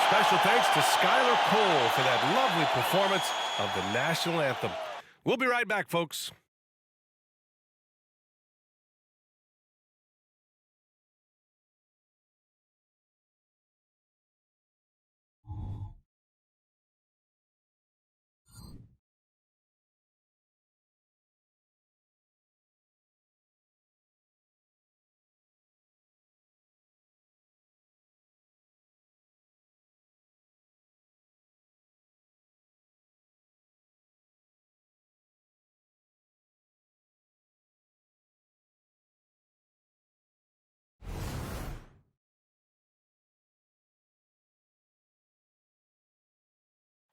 special thanks to Skylar Cole for that lovely performance of the national anthem. We'll be right back, folks.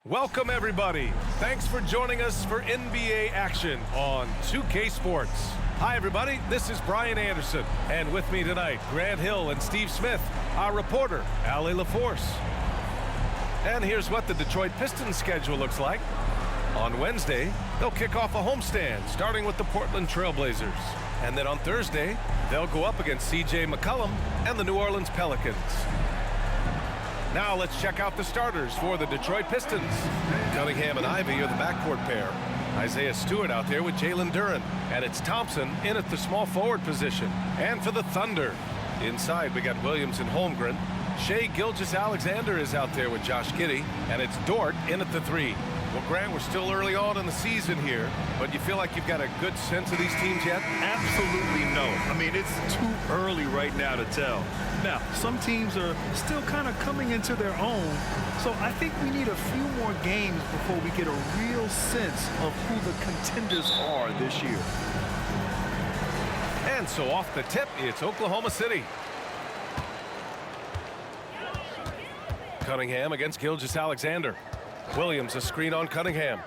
Welcome, everybody. Thanks for joining us for NBA action on 2K Sports. Hi, everybody. This is Brian Anderson. And with me tonight, Grant Hill and Steve Smith, our reporter, Allie LaForce. And here's what the Detroit Pistons schedule looks like. On Wednesday, they'll kick off a homestand, starting with the Portland Trail Blazers. And then on Thursday, they'll go up against C.J. McCollum and the New Orleans Pelicans. Now let's check out the starters for the Detroit Pistons. Cunningham and Ivey are the backcourt pair. Isaiah Stewart out there with Jalen Duren. And it's Thompson in at the small forward position. And for the Thunder, inside we got Williams and Holmgren. Shai Gilgeous-Alexander is out there with Josh Giddey. And it's Dort in at the 3. Well, Grant, we're still early on in the season here, but you feel like you've got a good sense of these teams yet? Absolutely no. I mean, it's too early right now to tell. Now, some teams are still kind of coming into their own, so I think we need a few more games before we get a real sense of who the contenders are this year. And so off the tip, it's Oklahoma City. Cunningham against Gilgeous-Alexander. Williams, a screen on Cunningham.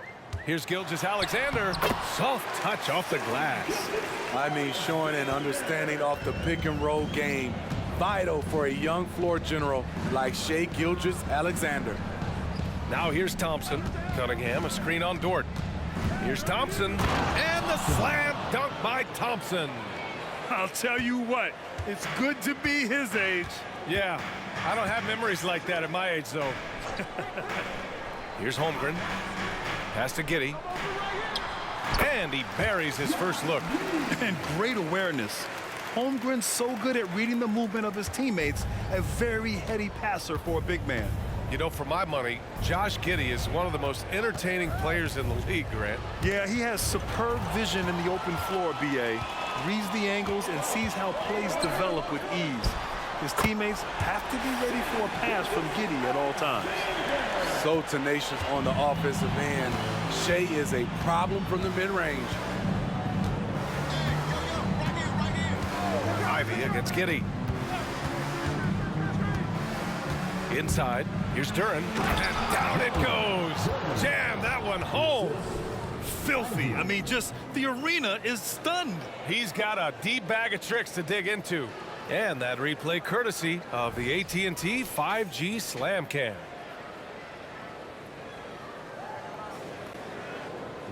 Here's Gilgeous-Alexander. Soft touch off the glass. I mean, showing an understanding off the pick-and-roll game. Vital for a young floor general like Shai Gilgeous-Alexander. Now here's Thompson. Cunningham, a screen on Dort. Here's Thompson. And the slam dunk by Thompson. I'll tell you what, it's good to be his age. Yeah, I don't have memories like that at my age, though. Here's Holmgren. Pass to Giddey. And he buries his first look. And great awareness. Holmgren's so good at reading the movement of his teammates. A very heady passer for a big man. You know, for my money, Josh Giddey is one of the most entertaining players in the league, Grant. Yeah, he has superb vision in the open floor, B.A. Reads the angles and sees how plays develop with ease. His teammates have to be ready for a pass from Giddey at all times. So tenacious on the offensive end. Shai is a problem from the mid-range. Ivey against Giddey. Inside, here's Duren. And down it goes. Jam that one home. Filthy. I mean, just the arena is stunned. He's got a deep bag of tricks to dig into. And that replay courtesy of the AT&T 5G Slam Cam.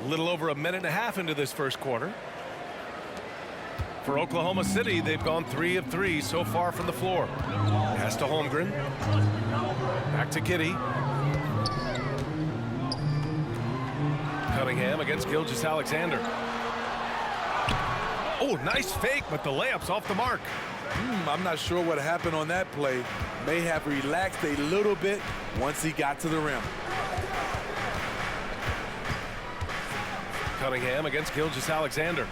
A little over a minute and a half into this first quarter. For Oklahoma City, they've gone 3 of 3 so far from the floor. Pass to Holmgren. Back to Giddey. Cunningham against Gilgeous-Alexander. Oh, nice fake, but the layup's off the mark. I'm not sure what happened on that play. May have relaxed a little bit once he got to the rim. Cunningham against Gilgeous-Alexander.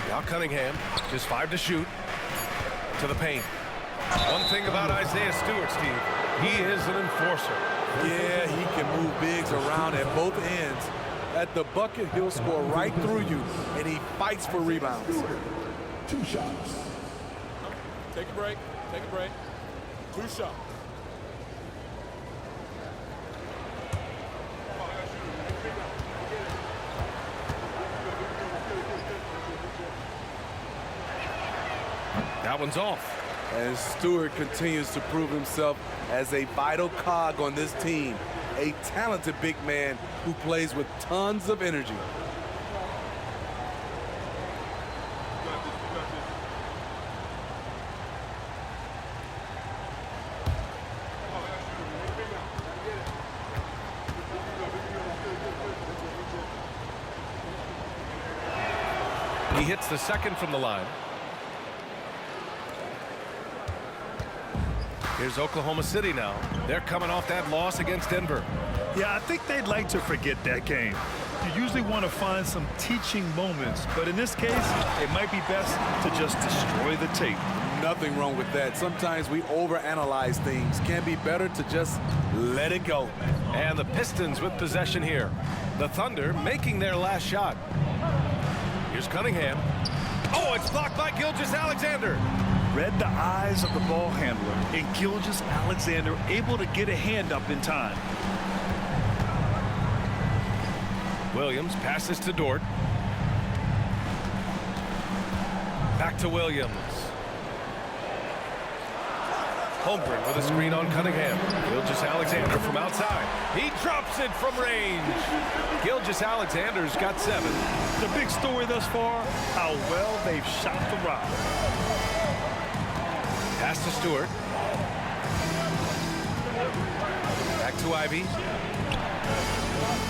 Now Cunningham, just 5 to shoot. To the paint. One thing about Isaiah Stewart, Steve, he is an enforcer. Yeah, he can move bigs around at both ends. At the bucket, he'll score right through you, and he fights for rebounds. 2 shots. Take a break. Take a break. 2 shots. That one's off. And Stewart continues to prove himself as a vital cog on this team. A talented big man who plays with tons of energy. He hits the second from the line. Here's Oklahoma City now. They're coming off that loss against Denver. Yeah, I think they'd like to forget that game. You usually want to find some teaching moments, but in this case, it might be best to just destroy the tape. Nothing wrong with that. Sometimes we overanalyze things. Can be better to just let it go. And the Pistons with possession here. The Thunder making their last shot. Here's Cunningham. Oh, it's blocked by Gilgeous-Alexander. Read the eyes of the ball handler, and Gilgeous-Alexander able to get a hand up in time. Williams passes to Dort. Back to Williams. Holmgren with a screen on Cunningham. Gilgeous-Alexander from outside. He drops it from range. Gilgeous-Alexander's got 7. The big story thus far, how well they've shot the rock. Pass to Stewart. Back to Ivy.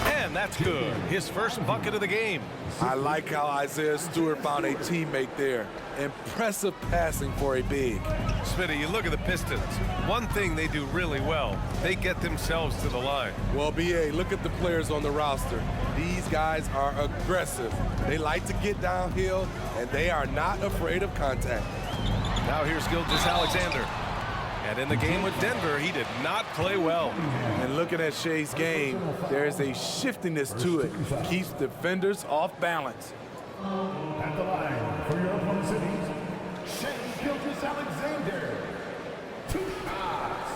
And that's good. His first bucket of the game. I like how Isaiah Stewart found a teammate there. Impressive passing for a big. Smitty, you look at the Pistons. One thing they do really well, they get themselves to the line. Well, BA, look at the players on the roster. These guys are aggressive. They like to get downhill, and they are not afraid of contact. Now here's Gilgeous-Alexander. And in the game with Denver, he did not play well. And looking at Shea's game, there's a shiftiness to it. Keeps defenders off balance. At the line for your opponent's cities, Shea Gilgeous-Alexander. 2 shots.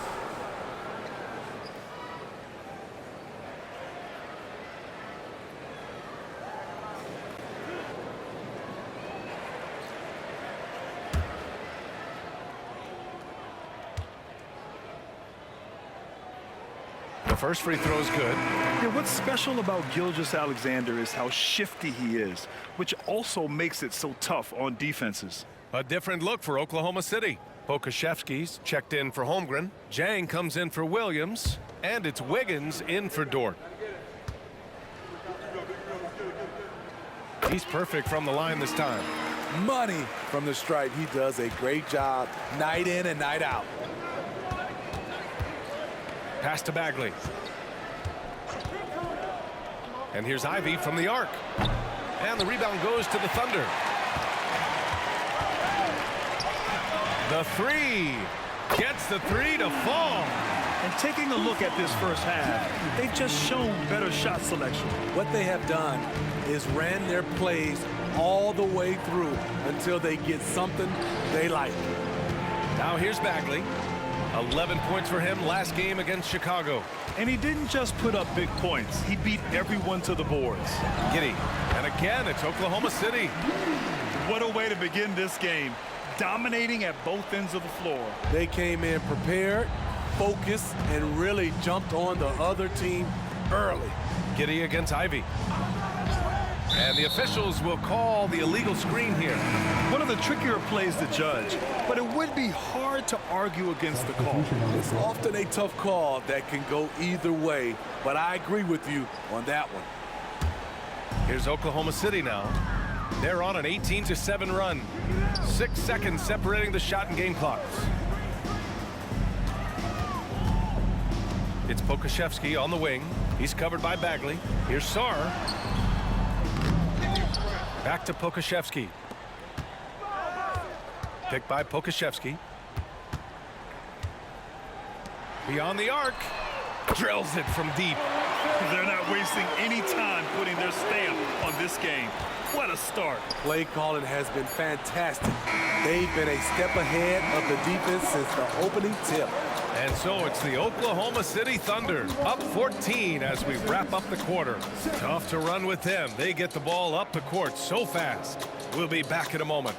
The first free throw is good. Yeah, what's special about Gilgeous-Alexander is how shifty he is, which also makes it so tough on defenses. A different look for Oklahoma City. Pokuševski's checked in for Holmgren. Jang comes in for Williams. And it's Wiggins in for Dort. He's perfect from the line this time. Money from the stripe. He does a great job night in and night out. Pass to Bagley. And here's Ivy from the arc. And the rebound goes to the Thunder. The 3. Gets the 3 to fall. And taking a look at this first half, they've just shown better shot selection. What they have done is ran their plays all the way through until they get something they like. Now here's Bagley. 11 points for him last game against Chicago. And he didn't just put up big points. He beat everyone to the boards. Giddy. And again, it's Oklahoma City. What a way to begin this game. Dominating at both ends of the floor. They came in prepared, focused, and really jumped on the other team early. Giddy against Ivy. And the officials will call the illegal screen here. One of the trickier plays to judge, but it would be hard to argue against the call. It's often a tough call that can go either way, but I agree with you on that one. Here's Oklahoma City now. They're on an 18-7 run. 6 seconds separating the shot and game clocks. It's Pokuševski on the wing. He's covered by Bagley. Here's Sarr. Back to Pokuševski. Picked by Pokuševski. Beyond the arc. Drills it from deep. They're not wasting any time putting their stamp on this game. What a start. Play calling has been fantastic. They've been a step ahead of the defense since the opening tip. And so it's the Oklahoma City Thunder up 14 as we wrap up the quarter. Tough to run with them. They get the ball up the court so fast. We'll be back in a moment.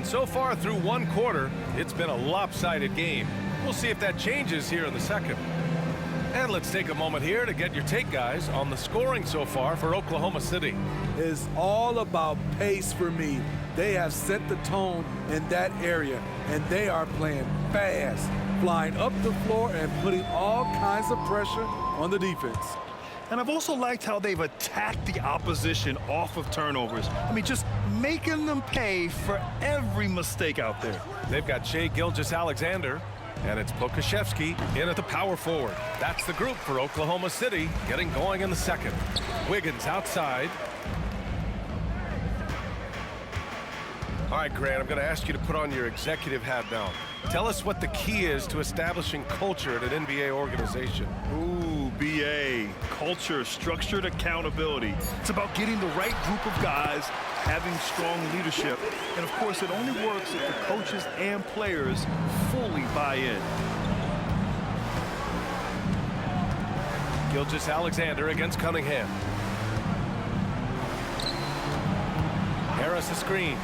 And so far through one quarter, it's been a lopsided game. We'll see if that changes here in the second. And let's take a moment here to get your take, guys, on the scoring so far for Oklahoma City. It's all about pace for me. They have set the tone in that area, and they are playing fast, flying up the floor and putting all kinds of pressure on the defense. And I've also liked how they've attacked the opposition off of turnovers. I mean, just making them pay for every mistake out there. They've got Shai Gilgeous-Alexander, and it's Pokashevsky in at the power forward. That's the group for Oklahoma City getting going in the second. Wiggins outside. All right, Grant, I'm going to ask you to put on your executive hat now. Tell us what the key is to establishing culture at an NBA organization. Ooh, BA. Culture, structured accountability. It's about getting the right group of guys, having strong leadership. And, of course, it only works if the coaches and players fully buy in. Gilgeous-Alexander against Cunningham. Harris a screen.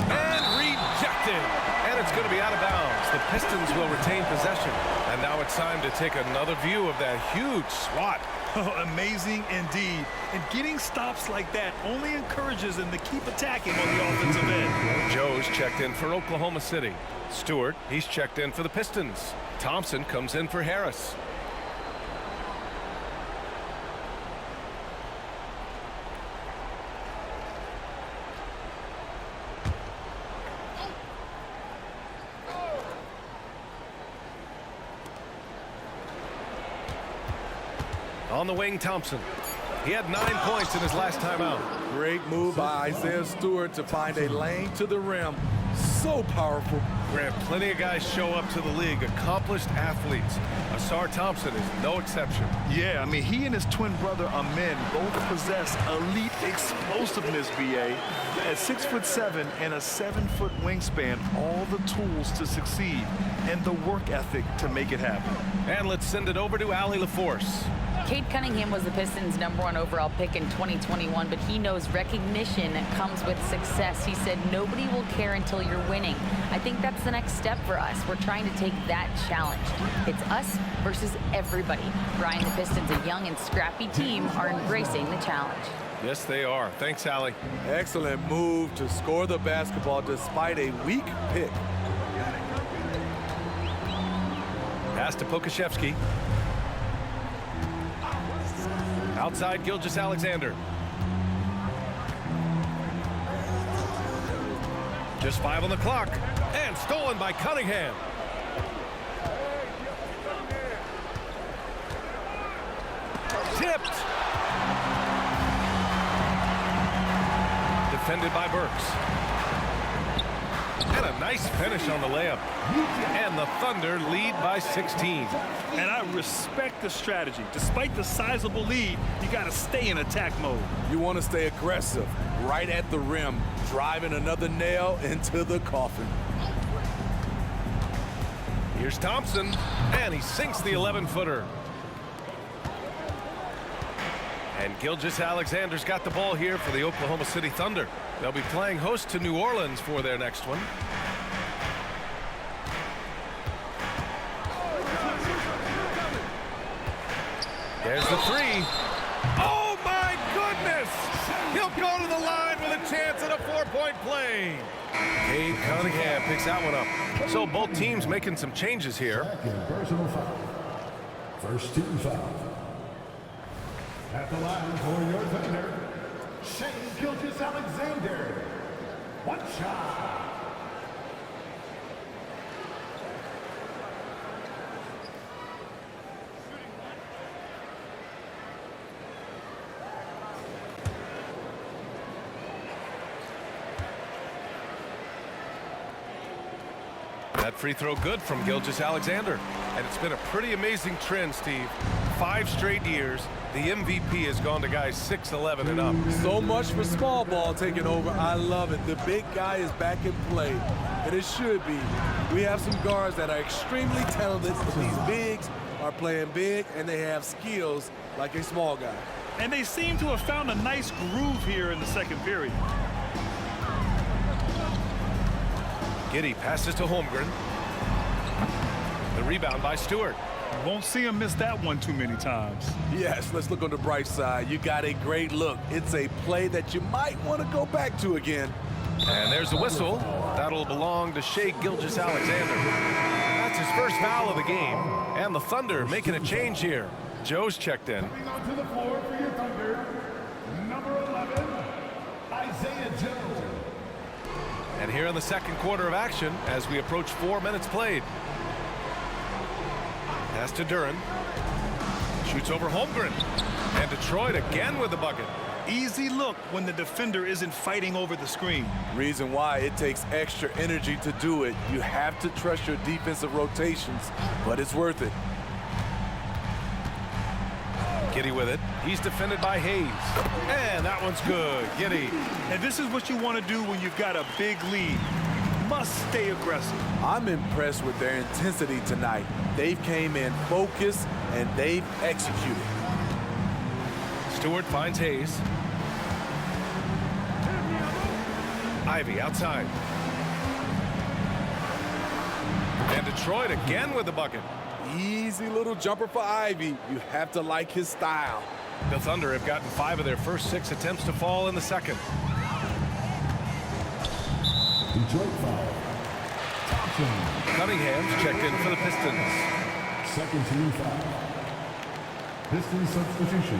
And rejected. And it's going to be out of bounds. The Pistons will retain possession. And now it's time to take another view of that huge swat. Oh, amazing indeed. And getting stops like that only encourages them to keep attacking on the offensive end. Joe's checked in for Oklahoma City. Stewart, he's checked in for the Pistons. Thompson comes in for Harris. On the wing, Thompson. He had 9 points in his last time out. Great move by Isaiah Stewart to find a lane to the rim. So powerful. Grant, plenty of guys show up to the league, accomplished athletes. Asar Thompson is no exception. Yeah, I mean, he and his twin brother Amin both possess elite explosiveness, BA. At 6'7" and a 7-foot wingspan, all the tools to succeed and the work ethic to make it happen. And let's send it over to Allie LaForce. Cade Cunningham was the Pistons' #1 overall pick in 2021, but he knows recognition comes with success. He said, nobody will care until you're winning. I think that's the next step for us. We're trying to take that challenge. It's us versus everybody. Brian, the Pistons, a young and scrappy team, are embracing the challenge. Yes, they are. Thanks, Allie. Excellent move to score the basketball despite a weak pick. Pass to Pokashevsky. Outside, Gilgeous-Alexander. Just 5 on the clock. And stolen by Cunningham. Tipped. Defended by Burks. And a nice finish on the layup. And the Thunder lead by 16. And I respect the strategy. Despite the sizable lead, you got to stay in attack mode. You want to stay aggressive, right at the rim, driving another nail into the coffin. Here's Thompson, and he sinks the 11-footer. And Gilgeous-Alexander's got the ball here for the Oklahoma City Thunder. They'll be playing host to New Orleans for their next one. There's the three. Oh, my goodness! He'll go to the line with a chance at a 4-point play. Cade Cunningham picks that one up. So both teams making some changes here. Second personal foul. First team foul. At the line for your Thunder, Shai Gilgeous-Alexander. One shot. That free throw good from Gilgeous-Alexander. And it's been a pretty amazing trend, Steve. 5 straight years, the MVP has gone to guys 6'11" and up. So much for small ball taking over. I love it. The big guy is back in play, and it should be. We have some guards that are extremely talented, but these bigs are playing big, and they have skills like a small guy. And they seem to have found a nice groove here in the second period. Giddy passes to Holmgren. The rebound by Stewart. Won't see him miss that one too many times. Yes, let's look on the bright side. You got a great look. It's a play that you might want to go back to again. And there's a whistle. That'll belong to Shai Gilgeous-Alexander. That's his first foul of the game. And the Thunder making a change here. Joe's checked in. Coming onto the floor for your Thunder, number 11, Isaiah Joe. And here in the second quarter of action as we approach 4 minutes played. Pass to Duren. Shoots over Holmgren. And Detroit again with the bucket. Easy look when the defender isn't fighting over the screen. Reason why it takes extra energy to do it. You have to trust your defensive rotations, but it's worth it. Giddy with it. He's defended by Hayes. And that one's good. Giddy. And this is what you want to do when you've got a big lead. Must stay aggressive. I'm impressed with their intensity tonight. They've came in focused and they've executed. Stewart finds Hayes. Ivy outside. And Detroit again with the bucket. Easy little jumper for Ivy. You have to like his style. The Thunder have gotten 5 of their first 6 attempts to fall in the second. Detroit foul. Thompson. Cunningham's checked in for the Pistons. Second team foul. Pistons substitution.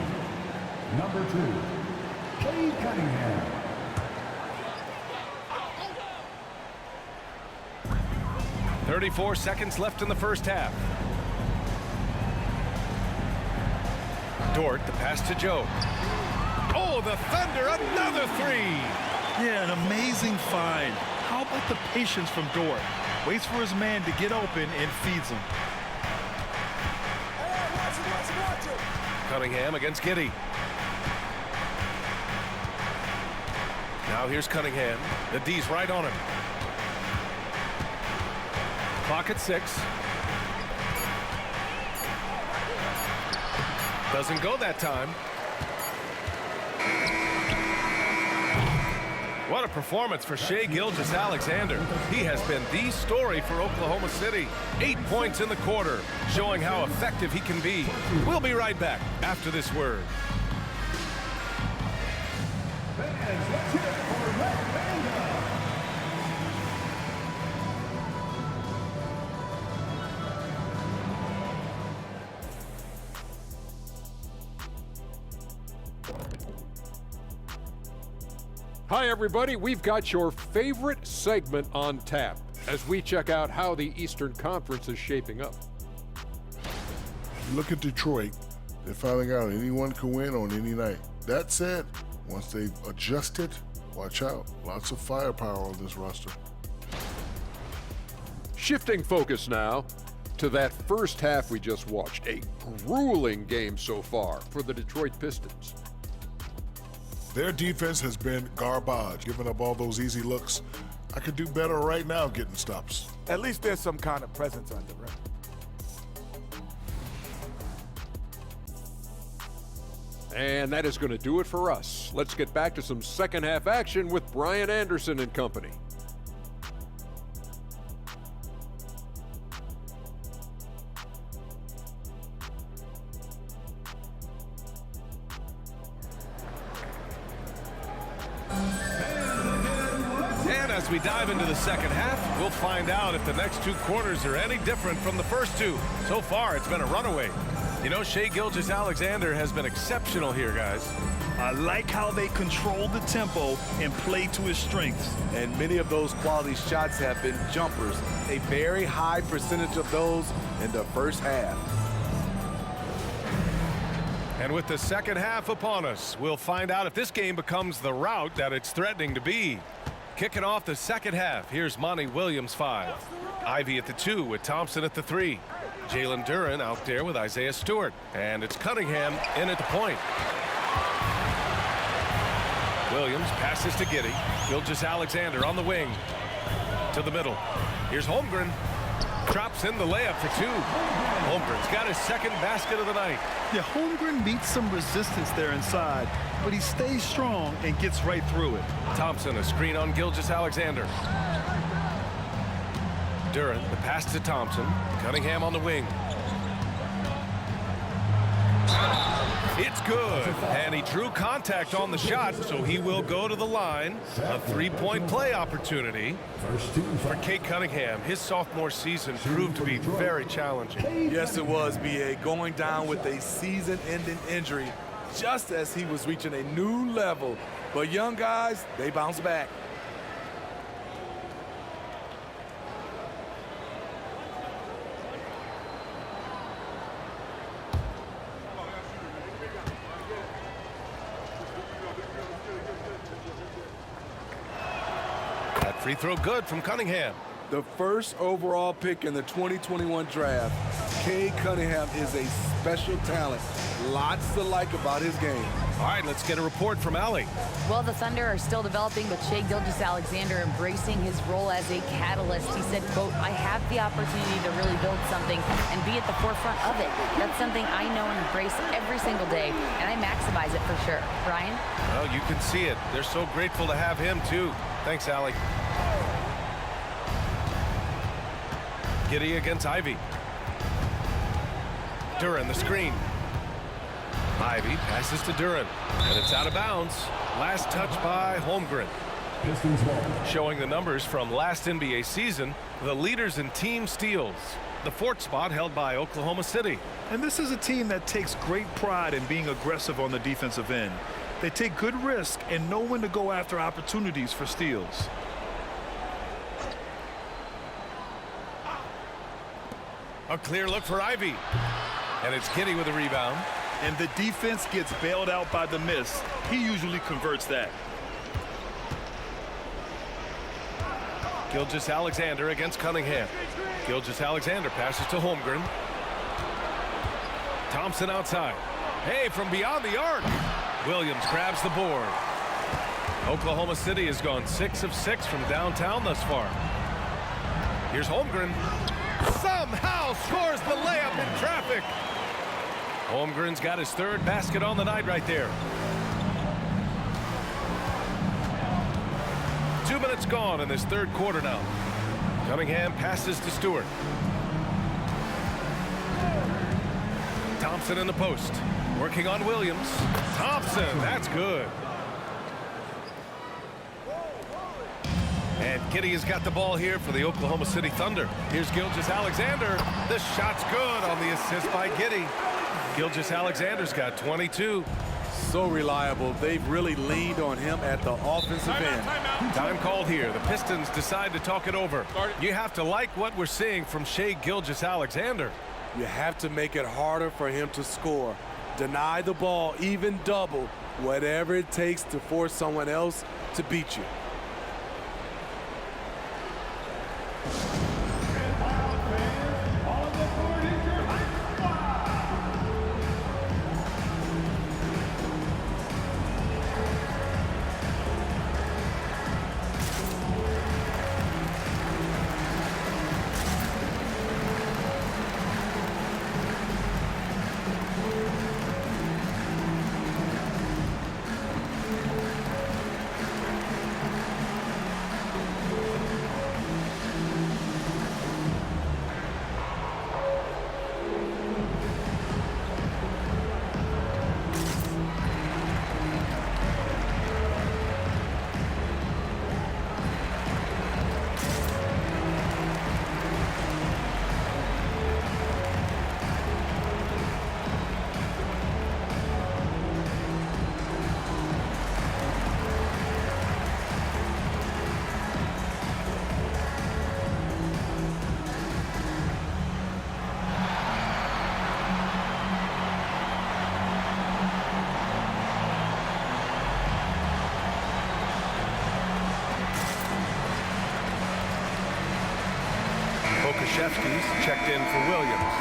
Number 2, Cade Cunningham. .34 seconds left in the first half. Dort, the pass to Joe. Oh, the Thunder, another 3. Yeah, an amazing find. How about the patience from Dort? Waits for his man to get open and feeds him. Cunningham against Giddy. Now here's Cunningham. The D's right on him. Clock at 6. Doesn't go that time. What a performance for Shai Gilgeous-Alexander. He has been the story for Oklahoma City. 8 points in the quarter, showing how effective he can be. We'll be right back after this word. Fans, let's hear it for Red Panda. Hi, everybody. We've got your favorite segment on tap as we check out how the Eastern Conference is shaping up. Look at Detroit. They're finding out anyone can win on any night. That said, once they've adjusted, watch out. Lots of firepower on this roster. Shifting focus now to that first half we just watched. A grueling game so far for the Detroit Pistons. Their defense has been garbage, giving up all those easy looks. I could do better right now getting stops. At least there's some kind of presence on the rim. And that is going to do it for us. Let's get back to some second half action with Brian Anderson and company. And as we dive into the second half, we'll find out if the next 2 quarters are any different from the first 2. So far, it's been a runaway. You know, Shai Gilgeous-Alexander has been exceptional here, guys. I like how they control the tempo and play to his strengths. And many of those quality shots have been jumpers. A very high percentage of those in the first half. And with the second half upon us, we'll find out if this game becomes the rout that it's threatening to be. Kicking off the second half, here's Monty Williams 5. Ivy at the 2 with Thompson at the 3. Jalen Duren out there with Isaiah Stewart. And it's Cunningham in at the point. Williams passes to Giddy. Gilgeous-Alexander on the wing. To the middle. Here's Holmgren. Drops in the layup for 2. Holmgren's got his second basket of the night. Yeah, Holmgren meets some resistance there inside, but he stays strong and gets right through it. Thompson, a screen on Gilgeous-Alexander. Duran. The pass to Thompson. Cunningham on the wing. It's good. And he drew contact on the shot, so he will go to the line. A three-point play opportunity for Kate Cunningham. His sophomore season proved to be very challenging. Yes, it was, B.A. Going down with a season-ending injury just as he was reaching a new level. But young guys, they bounce back. That free throw good from Cunningham. The first overall pick in the 2021 draft, Cade Cunningham is a special talent. Lots to like about his game. All right, let's get a report from Allie. Well, the Thunder are still developing, but Shai Gilgeous-Alexander embracing his role as a catalyst. He said, quote, "I have the opportunity to really build something and be at the forefront of it. That's something I know and embrace every single day, and I maximize it for sure." Brian? Well, you can see it. They're so grateful to have him, too. Thanks, Allie. Giddey against Ivy. Duran, the screen. Ivy passes to Duran, and it's out of bounds. Last touch by Holmgren. Pistons ball. Showing the numbers from last NBA season, the leaders in team steals. The fourth spot held by Oklahoma City. And this is a team that takes great pride in being aggressive on the defensive end. They take good risk and know when to go after opportunities for steals. A clear look for Ivy. And it's Giddey with a rebound. And the defense gets bailed out by the miss. He usually converts that. Gilgeous-Alexander against Cunningham. Gilgeous-Alexander passes to Holmgren. Thompson outside. Hey, from beyond the arc. Williams grabs the board. Oklahoma City has gone 6 of 6 from downtown thus far. Here's Holmgren. Somehow scores the layup in traffic. Holmgren's got his third basket on the night right there. 2 minutes gone in this third quarter now. Cunningham passes to Stewart. Thompson in the post. Working on Williams. Thompson, that's good. And Giddey has got the ball here for the Oklahoma City Thunder. Here's Gilgeous-Alexander. The shot's good on the assist by Giddey. Gilgeous-Alexander's got 22. So reliable. They've really leaned on him at the offensive end. Time called here. The Pistons decide to talk it over. You have to like what we're seeing from Shai Gilgeous-Alexander. You have to make it harder for him to score. Deny the ball, even double, whatever it takes to force someone else to beat you. Okashevsky's checked in for Williams.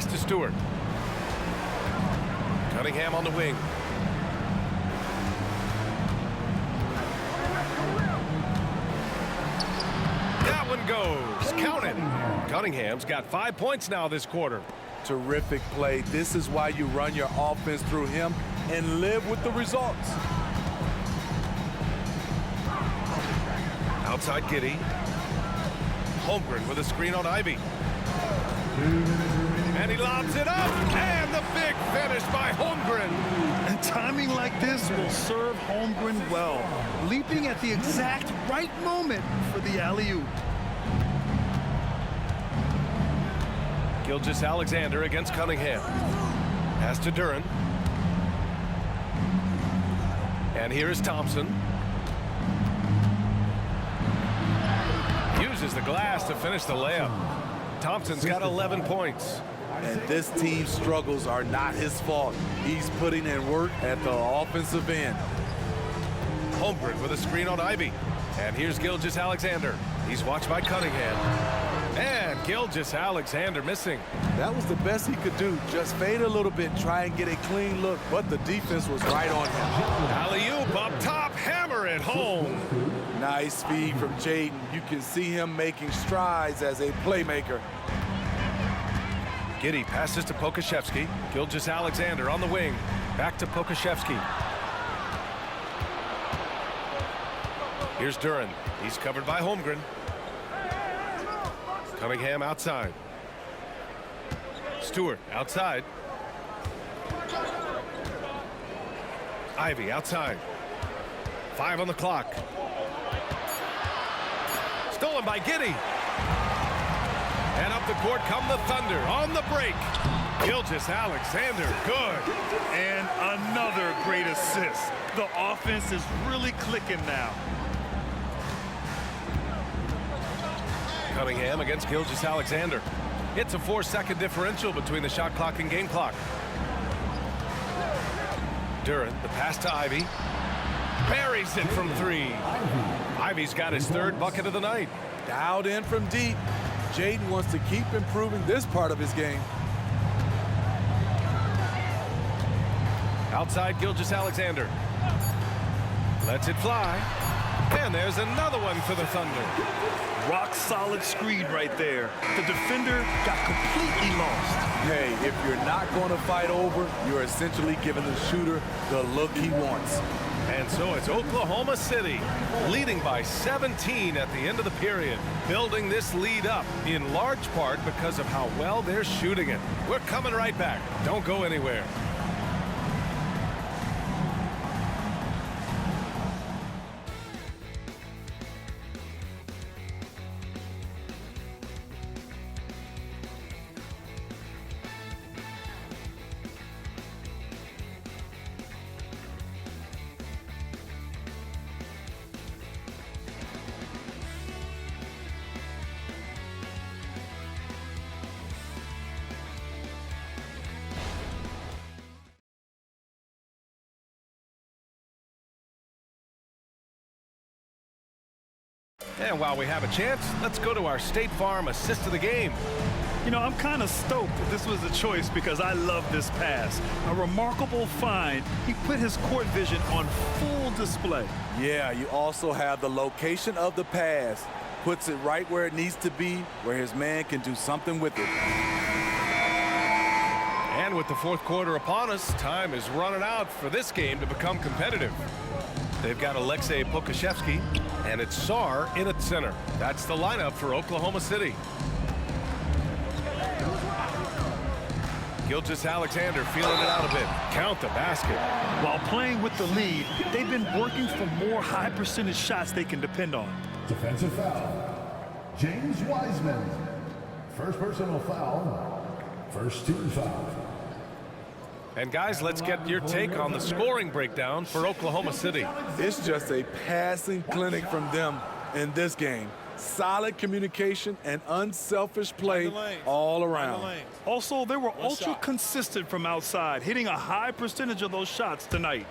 Pass to Stewart. Cunningham on the wing. That one goes. Count it. Cunningham's got 5 points now this quarter. Terrific play. This is why you run your offense through him and live with the results. Outside Giddey. Holmgren with a screen on Ivy. And he lobs it up. And the big finish by Holmgren. And timing like this will serve Holmgren well. Leaping at the exact right moment for the alley-oop. Gilgeous-Alexander against Cunningham. Pass to Duren. And here is Thompson. Uses the glass to finish the layup. Thompson's got 11 points. And this team's struggles are not his fault. He's putting in work at the offensive end. Holmgren with a screen on Ivy. And here's Gilgeous-Alexander. He's watched by Cunningham. And Gilgeous-Alexander missing. That was the best he could do. Just fade a little bit, try and get a clean look, but the defense was right on him. Alley-oop up top, hammer it home. Nice feed from Jaden. You can see him making strides as a playmaker. Giddey passes to Pokashevsky. Gilgeous-Alexander on the wing. Back to Pokashevsky. Here's Duren. He's covered by Holmgren. Cunningham outside. Stewart outside. Ivy outside. 5 on the clock. Stolen by Giddey. And up the court come the Thunder on the break. Gilgeous-Alexander, good. And another great assist. The offense is really clicking now. Cunningham against Gilgeous-Alexander. It's a 4-second differential between the shot clock and game clock. Duren, the pass to Ivy. Buries it from 3. Ivy's got his 3rd bucket of the night. Dialed in from deep. Jaden wants to keep improving this part of his game. Outside Gilgeous-Alexander. Lets it fly. And there's another one for the Thunder. Rock solid screen right there. The defender got completely lost. Hey, if you're not going to fight over, you're essentially giving the shooter the look he wants. And so it's Oklahoma City leading by 17 at the end of the period, building this lead up in large part because of how well they're shooting it. We're coming right back. Don't go anywhere. And while we have a chance, let's go to our State Farm assist of the game. You know, I'm kind of stoked that this was a choice because I love this pass. A remarkable find. He put his court vision on full display. Yeah, you also have the location of the pass. Puts it right where it needs to be, where his man can do something with it. And with the 4th quarter upon us, time is running out for this game to become competitive. They've got Alexei Pokashevsky, and it's Sarr in at center. That's the lineup for Oklahoma City. Gilgeous-Alexander feeling it out a bit. Count the basket. While playing with the lead, they've been working for more high percentage shots they can depend on. Defensive foul. James Wiseman. First personal foul. First team foul. And guys, let's get your take on the scoring breakdown for Oklahoma City. It's just a passing clinic from them in this game. Solid communication and unselfish play all around. Also, they were ultra consistent from outside, hitting a high percentage of those shots tonight.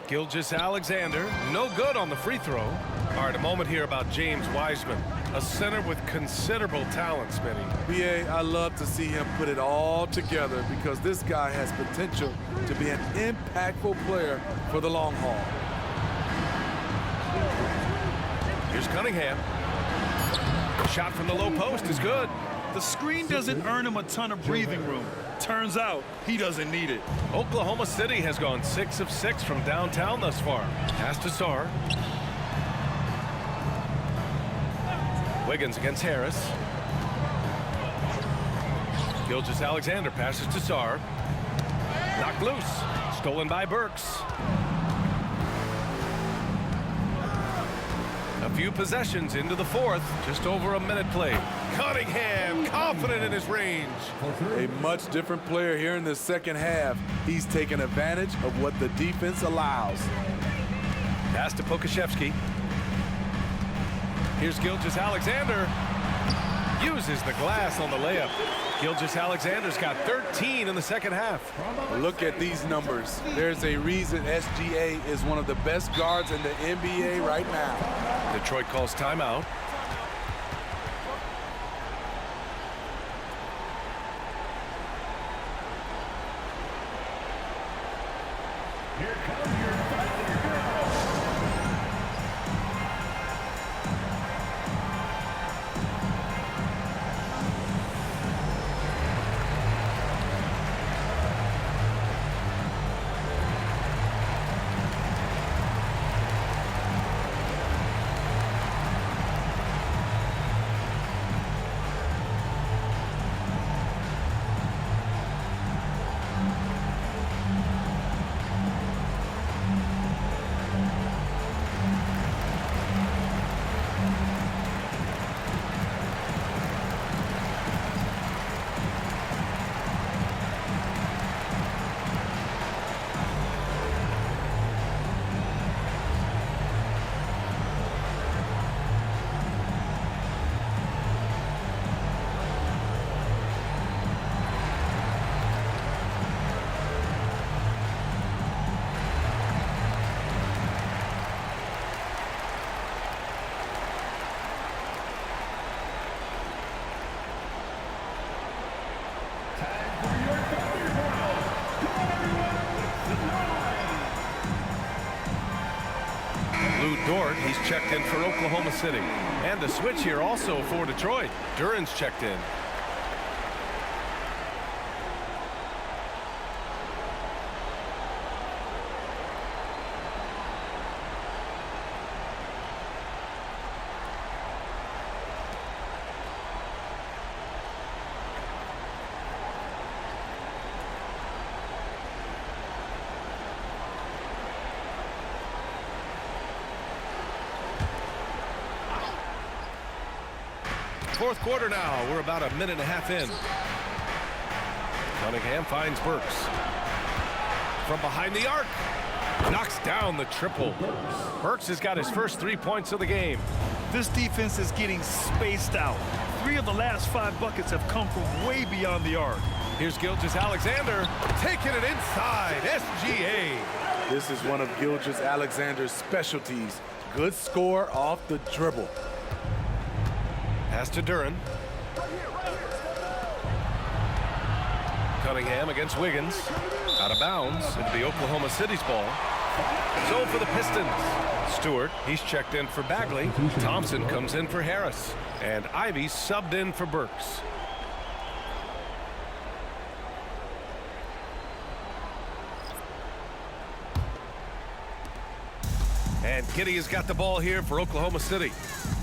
Gilgeous-Alexander, no good on the free throw. All right, a moment here about James Wiseman, a center with considerable talent, Smitty. BA, I love to see him put it all together because this guy has potential to be an impactful player for the long haul. Here's Cunningham. Shot from the low post is good. The screen doesn't earn him a ton of breathing room. Turns out he doesn't need it. Oklahoma City has gone 6 of 6 from downtown thus far. Pass to Sarr. Wiggins against Harris. Gilgeous-Alexander passes to Sarr. Knocked loose. Stolen by Burks. A few possessions into the fourth. Just over a minute played. Cunningham, confident in his range. A much different player here in the second half. He's taken advantage of what the defense allows. Pass to Pokashevsky. Here's Gilgeous-Alexander. Uses the glass on the layup. Gilgeous-Alexander's got 13 in the second half. Look at these numbers. There's a reason SGA is one of the best guards in the NBA right now. Detroit calls timeout. Here comes your Thunder Girls. Lou Dort, he's checked in for Oklahoma City. And the switch here also for Detroit. Duran's checked in. Fourth quarter now. We're about a minute and a half in. Cunningham finds Burks. From behind the arc. Knocks down the triple. Burks has got his first 3 points of the game. This defense is getting spaced out. 3 of the last 5 buckets have come from way beyond the arc. Here's Gilgeous-Alexander taking it inside. SGA. This is one of Gilgeous-Alexander's specialties. Good score off the dribble. Pass to Duran. Cunningham against Wiggins. Out of bounds into the Oklahoma City's ball. So for the Pistons. Stewart, he's checked in for Bagley. Thompson comes in for Harris. And Ivy subbed in for Burks. And Giddey has got the ball here for Oklahoma City.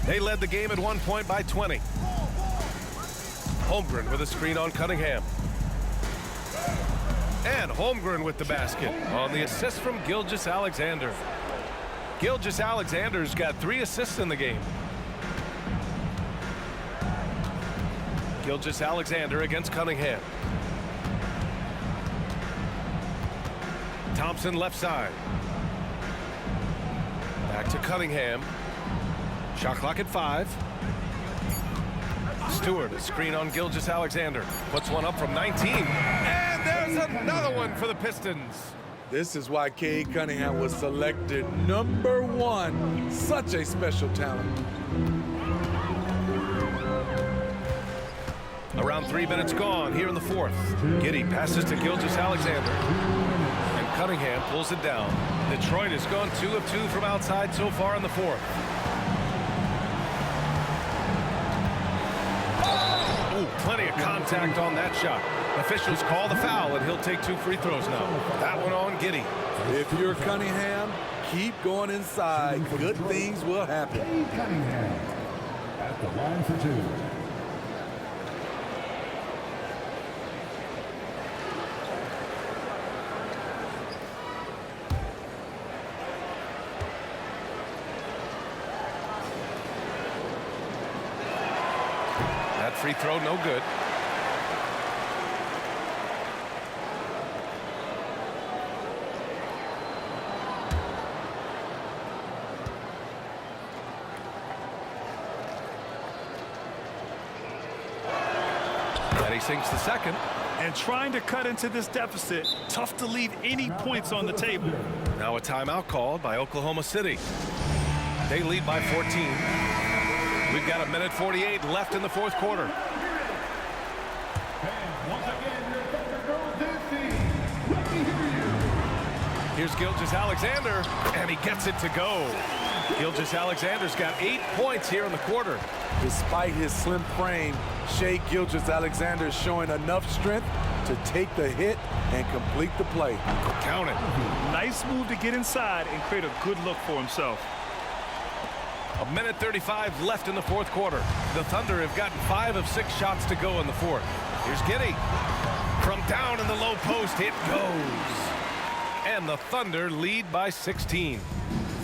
They led the game at 1 point by 20. Holmgren with a screen on Cunningham. And Holmgren with the basket on the assist from Gilgeous-Alexander. Gilgeous-Alexander's got 3 assists in the game. Gilgeous-Alexander against Cunningham. Thompson left side. Back to Cunningham. Shot clock at 5. Stewart, a screen on Gilgeous-Alexander. Puts one up from 19. And there's another one for the Pistons. This is why Cade Cunningham was selected #1. Such a special talent. Around 3 minutes gone here in the fourth. Giddey passes to Gilgeous-Alexander. And Cunningham pulls it down. Detroit has gone 2 of 2 from outside so far in the fourth. Ooh, plenty of contact on that shot. Officials call the foul, and he'll take 2 free throws now. That one on Giddey. If you're Cunningham, keep going inside. Good things will happen. Cade Cunningham at the line for 2. That free throw no good. And he sinks the second. And trying to cut into this deficit, tough to leave any points on the table. Now a timeout called by Oklahoma City. They lead by 14. We've got 1:48 left in the fourth quarter. And once again, your Thunder Girls this team. Let me hear you. Here's Gilgeous-Alexander, and he gets it to go. Gilgeous-Alexander's got 8 points here in the quarter. Despite his slim frame, Shai Gilgeous-Alexander is showing enough strength to take the hit and complete the play. Count it. Nice move to get inside and create a good look for himself. 1:35 left in the fourth quarter. The Thunder have gotten 5 of 6 shots to go in the fourth. Here's Giddey. From down in the low post, it goes. And the Thunder lead by 16.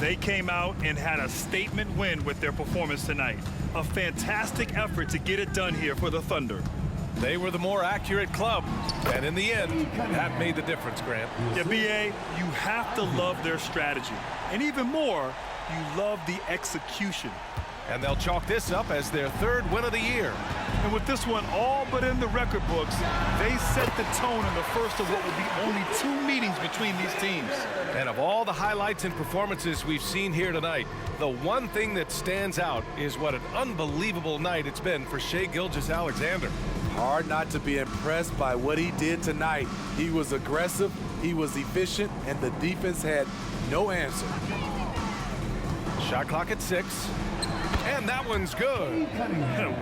They came out and had a statement win with their performance tonight. A fantastic effort to get it done here for the Thunder. They were the more accurate club, and in the end, that made the difference, Grant. Yeah, BA, you have to love their strategy. And even more, you love the execution. And they'll chalk this up as their 3rd win of the year. And with this one all but in the record books, they set the tone in the first of what will be only 2 meetings between these teams. And of all the highlights and performances we've seen here tonight, the one thing that stands out is what an unbelievable night it's been for Shai Gilgeous-Alexander. Hard not to be impressed by what he did tonight. He was aggressive, he was efficient, and the defense had no answer. Shot clock at 6. And that one's good.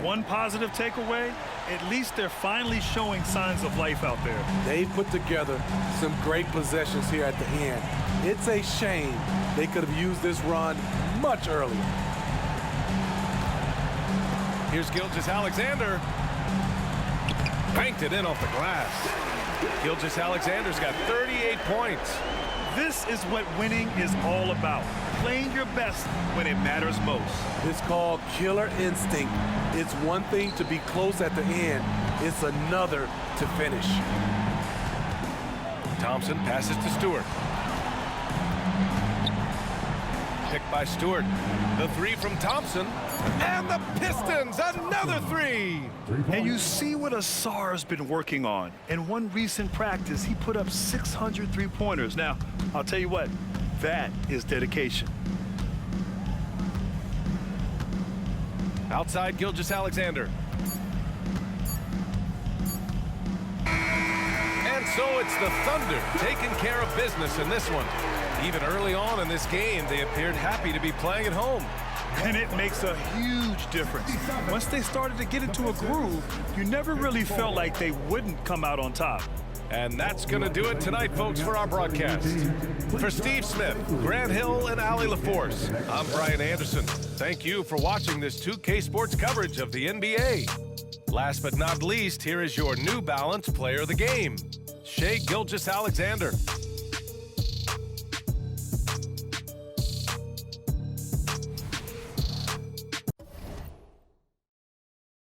One positive takeaway, at least they're finally showing signs of life out there. They put together some great possessions here at the end. It's a shame they could have used this run much earlier. Here's Gilgeous-Alexander. Banked it in off the glass. Gilgeous-Alexander's got 38 points. This is what winning is all about. Playing your best when it matters most. It's called killer instinct. It's one thing to be close at the end. It's another to finish. Thompson passes to Stewart. Picked by Stewart. The 3 from Thompson. And the Pistons, another 3. And you see what Asar's been working on. In one recent practice, he put up 600 3-pointers. Now, I'll tell you what, that is dedication. Outside Gilgeous-Alexander. And so it's the Thunder taking care of business in this one. Even early on in this game, they appeared happy to be playing at home. And it makes a huge difference. Once they started to get into a groove, you never really felt like they wouldn't come out on top. And that's going to do it tonight, folks, for our broadcast. For Steve Smith, Grant Hill, and Allie LaForce, I'm Brian Anderson. Thank you for watching this 2K Sports coverage of the NBA. Last but not least, here is your New Balance Player of the Game, Shai Gilgeous-Alexander.